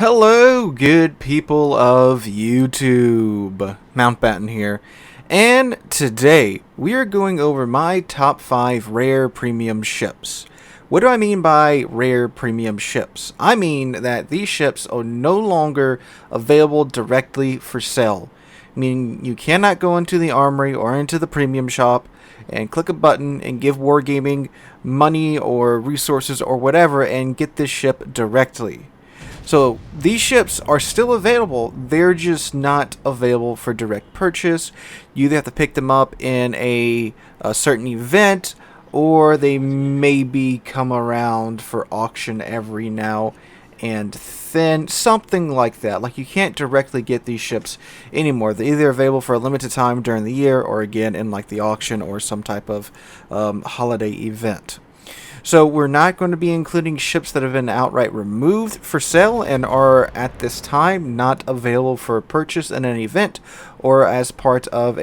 Hello, good people of YouTube. Mountbatten here, and today we are going over my top 5 rare premium ships. What do I mean by rare premium ships? I mean that these ships are no longer available directly for sale, meaning you cannot go into the armory or into the premium shop and click a button and give Wargaming money or resources or whatever and get this ship directly. So these ships are still available, they're just not available for direct purchase. You either have to pick them up in a certain event, or they maybe come around for auction every now and then, something like that. Like, you can't directly get these ships anymore. They're either available for a limited time during the year, or again in like the auction or some type of holiday event. So we're not going to be including ships that have been outright removed for sale and are at this time not available for purchase in an event or as part of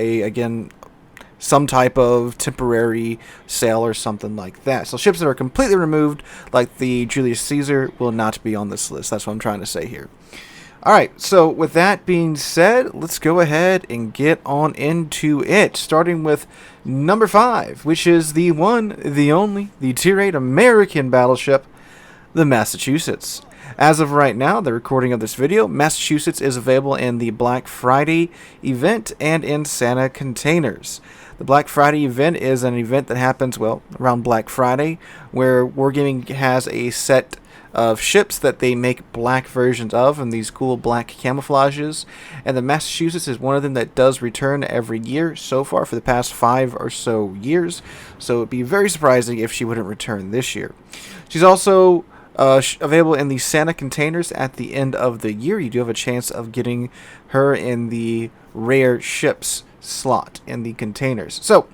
some type of temporary sale or something like that. So ships that are completely removed, like the Julius Caesar, will not be on this list. That's what I'm trying to say here. Alright, so with that being said, let's go ahead and get on into it, starting with number 5, which is the one, the only, the Tier 8 American battleship, the Massachusetts. As of right now, the recording of this video, Massachusetts is available in the Black Friday event and in Santa containers. The Black Friday event is an event that happens, well, around Black Friday, where Wargaming has a set of ships that they make black versions of, and these cool black camouflages, and the Massachusetts is one of them that does return every year so far for the past 5 or so years, so it'd be very surprising if she wouldn't return this year. She's also available in the Santa containers at the end of the year. You do have a chance of getting her in the rare ships slot in the containers. So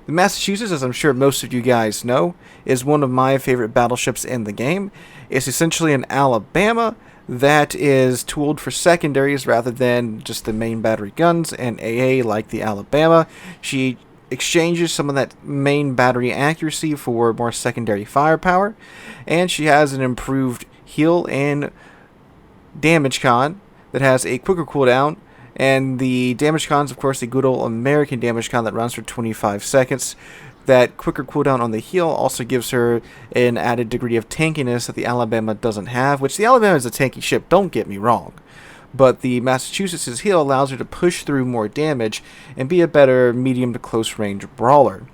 the Massachusetts, as I'm sure most of you guys know, is one of my favorite battleships in the game. It's essentially an Alabama that is tooled for secondaries rather than just the main battery guns and AA like the Alabama. She exchanges some of that main battery accuracy for more secondary firepower, and she has an improved heal and damage con that has a quicker cooldown. And the damage con's, of course, the good old American damage con that runs for 25 seconds. That quicker cooldown on the heal also gives her an added degree of tankiness that the Alabama doesn't have, which the Alabama is a tanky ship, don't get me wrong. But the Massachusetts' heal allows her to push through more damage and be a better medium to close range brawler.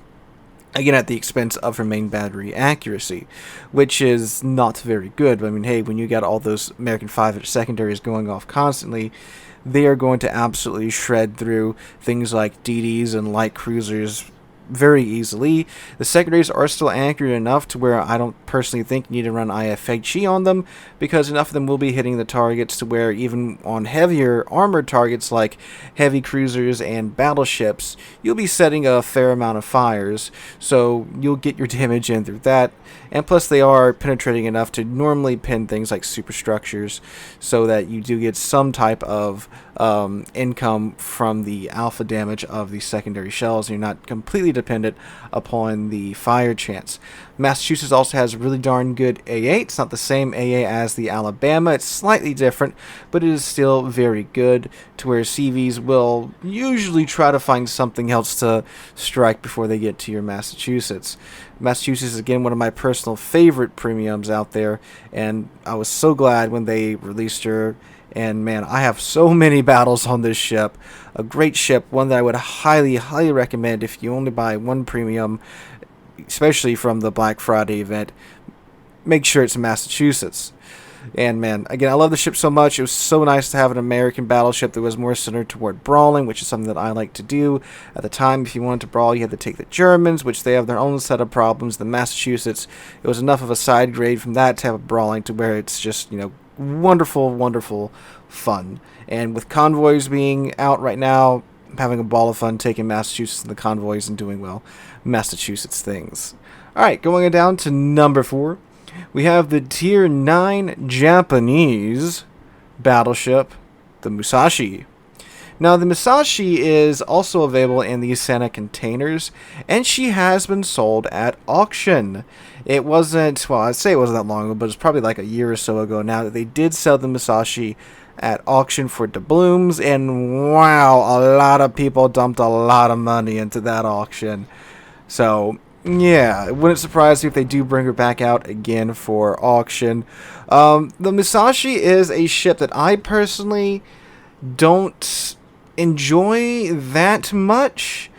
Again, at the expense of her main battery accuracy, which is not very good. I mean, hey, when you got all those American 5-inch secondaries going off constantly, they are going to absolutely shred through things like DDs and light cruisers very easily. The secondaries are still accurate enough to where I don't personally think you need to run IFHE on them, because enough of them will be hitting the targets to where even on heavier armored targets like heavy cruisers and battleships, you'll be setting a fair amount of fires, so you'll get your damage in through that. And plus they are penetrating enough to normally pin things like superstructures, so that you do get some type of income from the alpha damage of the secondary shells, and you're not completely dependent upon the fire chance. Massachusetts also has really darn good AA. It's not the same AA as the Alabama. It's slightly different, but it is still very good, to where CVs will usually try to find something else to strike before they get to your Massachusetts. Massachusetts is, again, one of my personal favorite premiums out there, and I was so glad when they released her. And man, I have so many battles on this ship. A great ship, one that I would highly, highly recommend if you only buy one premium, especially from the Black Friday event. Make sure it's Massachusetts. And man, again, I love the ship so much. It was so nice to have an American battleship that was more centered toward brawling, which is something that I like to do. At the time, if you wanted to brawl, you had to take the Germans, which they have their own set of problems. The Massachusetts, it was enough of a side grade from that type of brawling to where it's just, wonderful, wonderful fun. And with convoys being out right now, I'm having a ball of fun taking Massachusetts in the convoys and doing, well, Massachusetts things. Alright, going down to number 4, we have the Tier 9 Japanese battleship, the Musashi. Now, the Musashi is also available in these Santa containers, and she has been sold at auction. It wasn't, well, I'd say it wasn't that long ago, but it's probably like a year or so ago now that they did sell the Musashi at auction for doubloons, and wow, a lot of people dumped a lot of money into that auction. So, yeah, it wouldn't surprise me if they do bring her back out again for auction. The Musashi is a ship that I personally don't enjoy that much,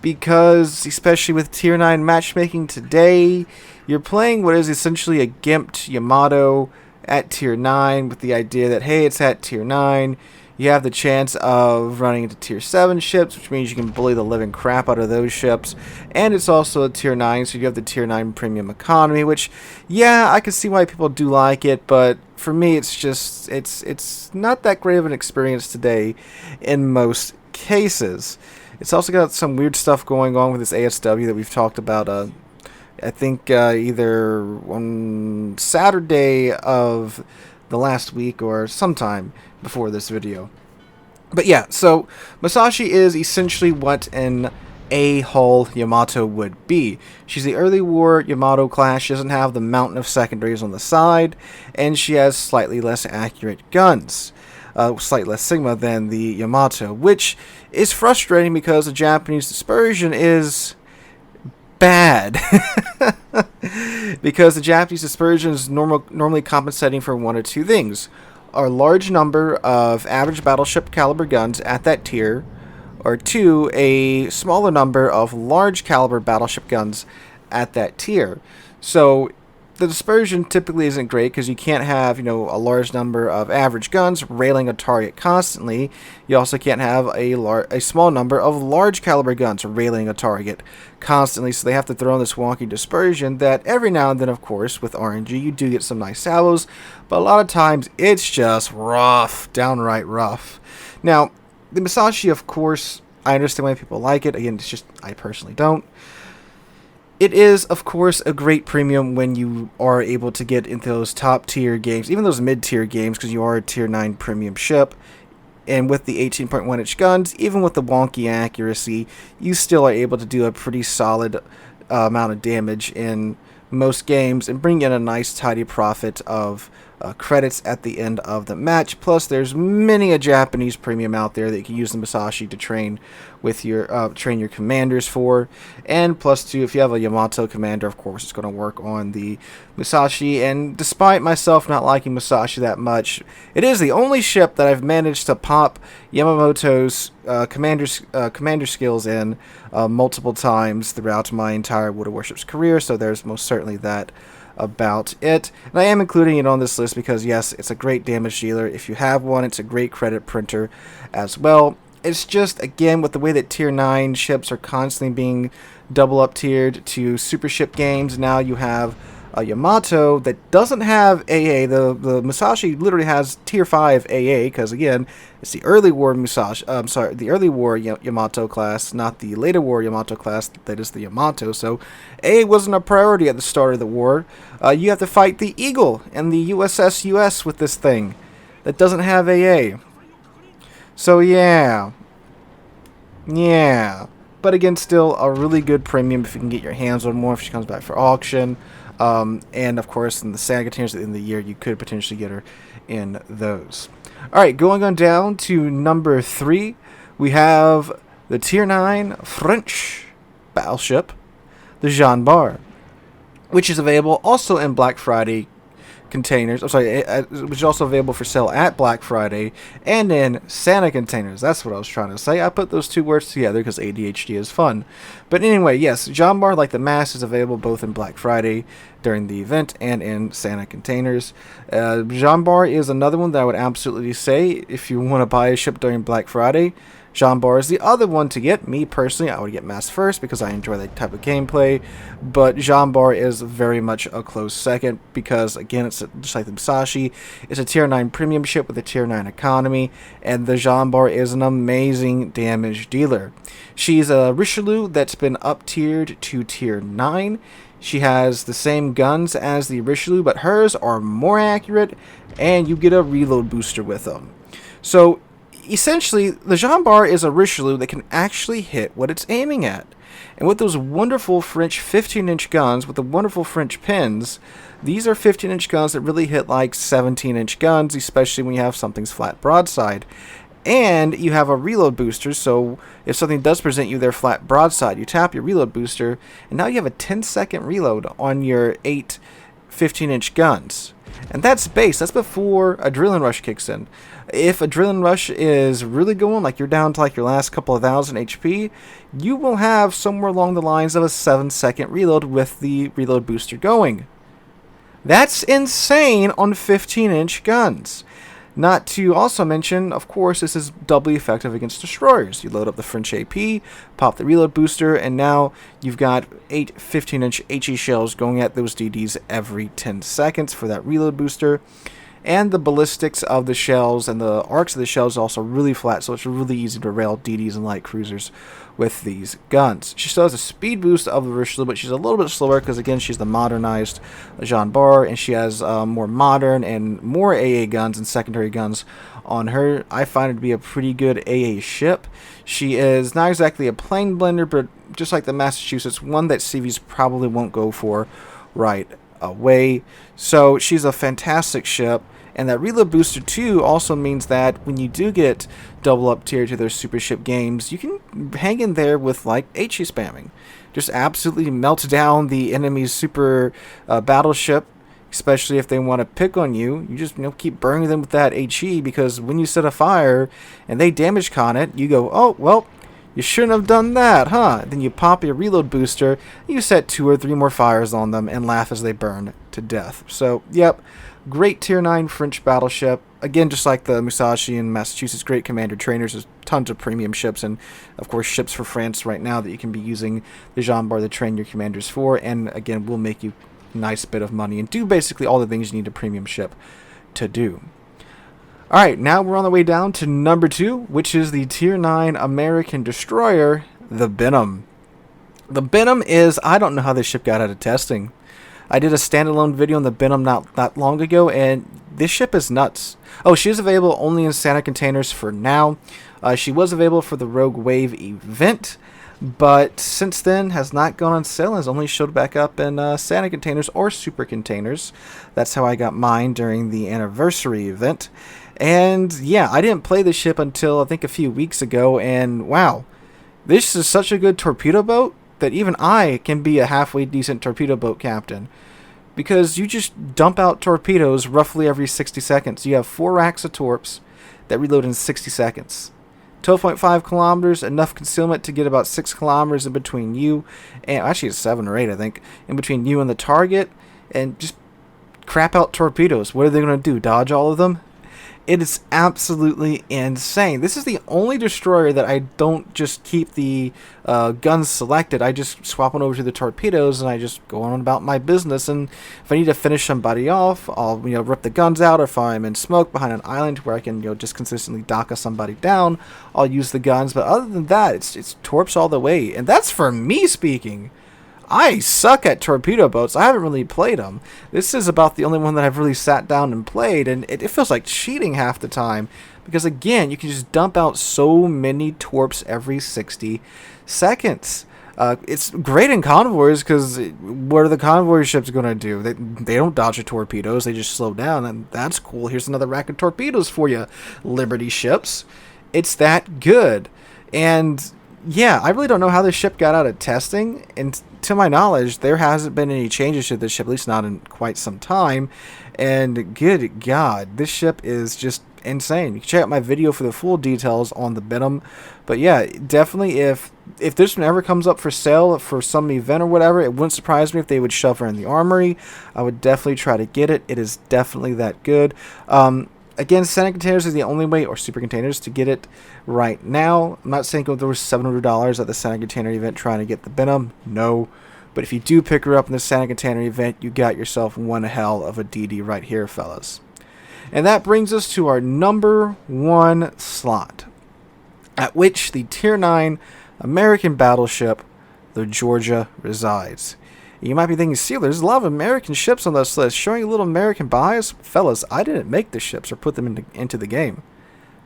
because especially with tier 9 matchmaking today, you're playing what is essentially a gimped Yamato at tier 9 with the idea that, hey, it's at tier 9, you have the chance of running into tier 7 ships, which means you can bully the living crap out of those ships, and it's also a tier 9, so you have the tier 9 premium economy, which, yeah, I can see why people do like it, but for me, it's just, it's not that great of an experience today in most cases. It's also got some weird stuff going on with this ASW that we've talked about, I think either on Saturday of the last week or sometime before this video. But yeah, so Musashi is essentially what an A-hull Yamato would be. She's the early war Yamato class. She doesn't have the mountain of secondaries on the side, and she has slightly less accurate guns. Slightly less Sigma than the Yamato, which is frustrating because the Japanese dispersion is bad. Because the Japanese dispersion is normally compensating for one or two things: a large number of average battleship caliber guns at that tier, or two, a smaller number of large caliber battleship guns at that tier. So the dispersion typically isn't great because you can't have, a large number of average guns railing a target constantly. You also can't have a small number of large caliber guns railing a target constantly. So they have to throw in this wonky dispersion that every now and then, of course, with RNG, you do get some nice salvos, but a lot of times it's just rough, downright rough. Now, the Musashi, of course, I understand why people like it. Again, it's just I personally don't. It is, of course, a great premium when you are able to get into those top-tier games, even those mid-tier games, because you are a tier 9 premium ship. And with the 18.1-inch guns, even with the wonky accuracy, you still are able to do a pretty solid amount of damage in most games and bring in a nice, tidy profit of credits at the end of the match. Plus, there's many a Japanese premium out there that you can use the Musashi to train with your commanders for. And plus, too, if you have a Yamato commander, of course, it's going to work on the Musashi. And despite myself not liking Musashi that much, it is the only ship that I've managed to pop Yamamoto's commander skills in multiple times throughout my entire World of Warships career. So there's most certainly that about it. And I am including it on this list because, yes, it's a great damage dealer. If you have one, it's a great credit printer as well. It's just, again, with the way that tier 9 ships are constantly being double up tiered to super ship games, now you have a Yamato that doesn't have AA. The Musashi literally has tier 5 AA because, again, it's the early war Musashi. The early war Yamato class, not the later war Yamato class. That is the Yamato. So AA wasn't a priority at the start of the war. You have to fight the Eagle and the USS US with this thing that doesn't have AA. So yeah. But again, still a really good premium if you can get your hands on more if she comes back for auction. And of course, in the Santa containers at the end of the year, you could potentially get her in those. Alright, going on down to number 3, we have the Tier 9 French battleship, the Jean Bart, which is available also in Black Friday containers. Which is also available for sale at Black Friday and in Santa containers. That's what I was trying to say. I put those two words together because ADHD is fun. But anyway, yes, Jean Bart, like the mask, is available both in Black Friday during the event and in Santa containers. Jean Bart is another one that I would absolutely say if you want to buy a ship during Black Friday. Jean Bart is the other one to get. Me personally, I would get Mass first because I enjoy that type of gameplay, but Jean Bart is very much a close second because, again, it's just like the Musashi. It's a tier 9 premium ship with a tier 9 economy, and the Jean Bart is an amazing damage dealer. She's a Richelieu that's been up-tiered to tier 9. She has the same guns as the Richelieu, but hers are more accurate, and you get a reload booster with them. So essentially, the Jean Bart is a Richelieu that can actually hit what it's aiming at. And with those wonderful French 15-inch guns with the wonderful French pins, these are 15-inch guns that really hit like 17-inch guns, especially when you have something's flat broadside. And you have a reload booster, so if something does present you their flat broadside, you tap your reload booster, and now you have a 10-second reload on your 8 15-inch guns. And that's base. That's before Adrenaline Rush kicks in. If Adrenaline Rush is really going, like you're down to like your last couple of thousand HP, you will have somewhere along the lines of a 7-second reload with the reload booster going. That's insane on 15-inch guns. Not to also mention, of course, this is doubly effective against destroyers. You load up the French AP, pop the reload booster, and now you've got 8 15-inch HE shells going at those DDs every 10 seconds for that reload booster. And the ballistics of the shells and the arcs of the shells are also really flat, so it's really easy to rail DDs and light cruisers with these guns. She still has a speed boost of the Richelieu, but she's a little bit slower because, again, she's the modernized Jean Bart, and she has more modern and more AA guns and secondary guns on her. I find her to be a pretty good AA ship. She is not exactly a plane blender, but just like the Massachusetts, one that CVs probably won't go for right away. So she's a fantastic ship. And that reload booster too also means that when you do get double up tier to their super ship games, you can hang in there with like HE spamming. Just absolutely melt down the enemy's super battleship, especially if they want to pick on you. You just keep burning them with that HE, because when you set a fire and they damage con it, you go, oh well, you shouldn't have done that, huh? Then you pop your reload booster, you set 2 or 3 more fires on them, and laugh as they burn to death. So, yep, great tier 9 French battleship. Again, just like the Musashi in Massachusetts, great commander trainers. There's tons of premium ships, and of course ships for France right now that you can be using the Jean Bart to train your commanders for, and again, will make you a nice bit of money and do basically all the things you need a premium ship to do. Alright, now we're on the way down to number 2, which is the Tier 9 American destroyer, the Benham. The Benham is, I don't know how this ship got out of testing. I did a standalone video on the Benham not long ago, and this ship is nuts. Oh, she is available only in Santa containers for now. She was available for the Rogue Wave event, but since then has not gone on sale and has only showed back up in Santa containers or super containers. That's how I got mine during the anniversary event. And yeah, I didn't play this ship until I think a few weeks ago, and wow, this is such a good torpedo boat that even I can be a halfway decent torpedo boat captain, because you just dump out torpedoes roughly every 60 seconds. You have 4 racks of torps that reload in 60 seconds. 12.5 kilometers, enough concealment to get about 6 kilometers in between you, and actually it's 7 or 8 I think, in between you and the target, and just crap out torpedoes. What are they going to do, dodge all of them? It is absolutely insane. This is the only destroyer that I don't just keep the guns selected. I just swap on over to the torpedoes, and I just go on about my business. And if I need to finish somebody off, I'll rip the guns out. If I'm in smoke behind an island where I can just consistently dock somebody down, I'll use the guns. But other than that, it's torps all the way, and that's for me speaking. I suck at torpedo boats. I haven't really played them. This is about the only one that I've really sat down and played, and it feels like cheating half the time, because again, you can just dump out so many torps every 60 seconds. It's great in convoys, because what are the convoy ships going to do? They don't dodge the torpedoes, they just slow down, and that's cool. Here's another rack of torpedoes for you, Liberty ships. It's that good. And yeah, I really don't know how this ship got out of testing, and to my knowledge, there hasn't been any changes to this ship, at least not in quite some time. And good God, this ship is just insane. You can check out my video for the full details on the Benham. But yeah, definitely if this one ever comes up for sale for some event or whatever, it wouldn't surprise me if they would shove her in the armory. I would definitely try to get it. It is definitely that good. Again, Santa containers is the only way, or super containers, to get it right now. I'm not saying go through $700 at the Santa container event trying to get the Benham. No. But if you do pick her up in the Santa container event, you got yourself one hell of a DD right here, fellas. And that brings us to our number 1 slot, at which the Tier 9 American battleship, the Georgia, resides. You might be thinking, Sealer, there's a lot of American ships on this list, showing a little American bias. Fellas, I didn't make the ships or put them into the game.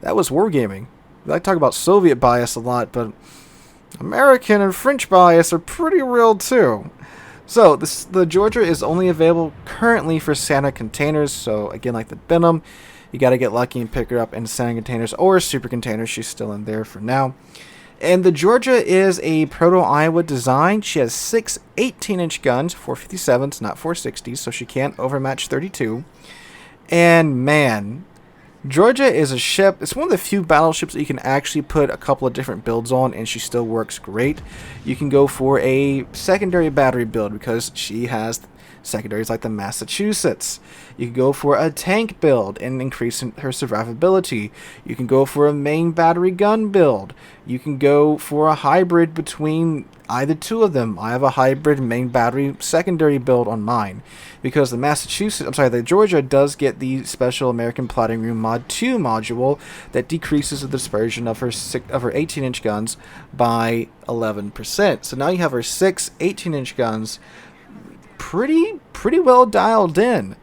That was wargaming. We like to talk about Soviet bias a lot, but American and French bias are pretty real too. So the Georgia is only available currently for Santa containers. So again, like the Benham, you got to get lucky and pick her up in Santa containers or super containers. She's still in there for now. And the Georgia is a Proto-Iowa design. She has 6 18-inch guns, 457s, not 460s, so she can't overmatch 32. And man, Georgia is a ship. It's one of the few battleships that you can actually put a couple of different builds on, and she still works great. You can go for a secondary battery build because she has secondaries like the Massachusetts. You can go for a tank build and increase her survivability. You can go for a main battery gun build. You can go for a hybrid between either two of them. I have a hybrid main battery secondary build on mine because the Georgia does get the special American Plotting Room Mod 2 module that decreases the dispersion of her 18-inch guns by 11%. So now you have her 6 18-inch guns pretty well dialed in.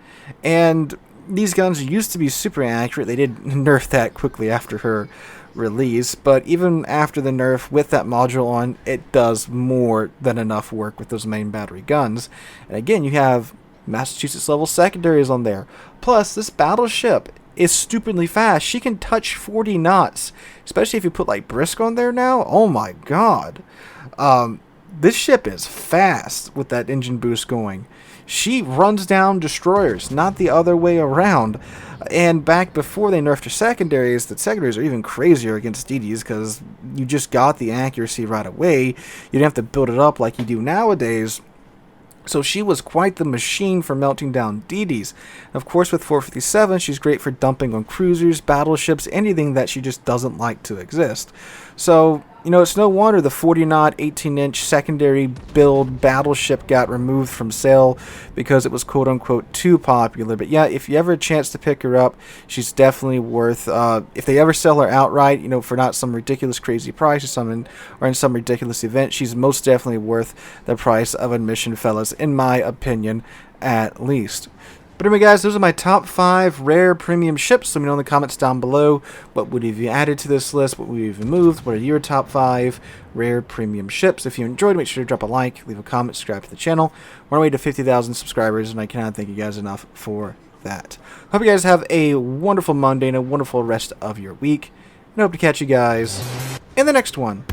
And these guns used to be super accurate. They did nerf that quickly after her release, but even after the nerf with that module on, it does more than enough work with those main battery guns. And again, you have Massachusetts level secondaries on there. Plus, this battleship is stupidly fast. She can touch 40 knots, especially if you put like Brisk on there now. Oh my god. This ship is fast with that engine boost going. She runs down destroyers, not the other way around. And back before they nerfed her secondaries, the secondaries are even crazier against DDs because you just got the accuracy right away. You didn't have to build it up like you do nowadays. So she was quite the machine for melting down DDs. Of course, with 457, she's great for dumping on cruisers, battleships, anything that she just doesn't like to exist. So, it's no wonder the 40-knot, 18-inch secondary build battleship got removed from sale because it was quote-unquote too popular. But yeah, if you ever have a chance to pick her up, she's definitely worth, if they ever sell her outright, for not some ridiculous crazy price or in some ridiculous event, she's most definitely worth the price of admission, fellas, in my opinion, at least. But anyway, guys, those are my top 5 rare premium ships. Let me know in the comments down below what would have you added to this list, what would you have removed, what are your top 5 rare premium ships. If you enjoyed, make sure to drop a like, leave a comment, subscribe to the channel. We're on our way to 50,000 subscribers, and I cannot thank you guys enough for that. Hope you guys have a wonderful Monday and a wonderful rest of your week, and I hope to catch you guys in the next one.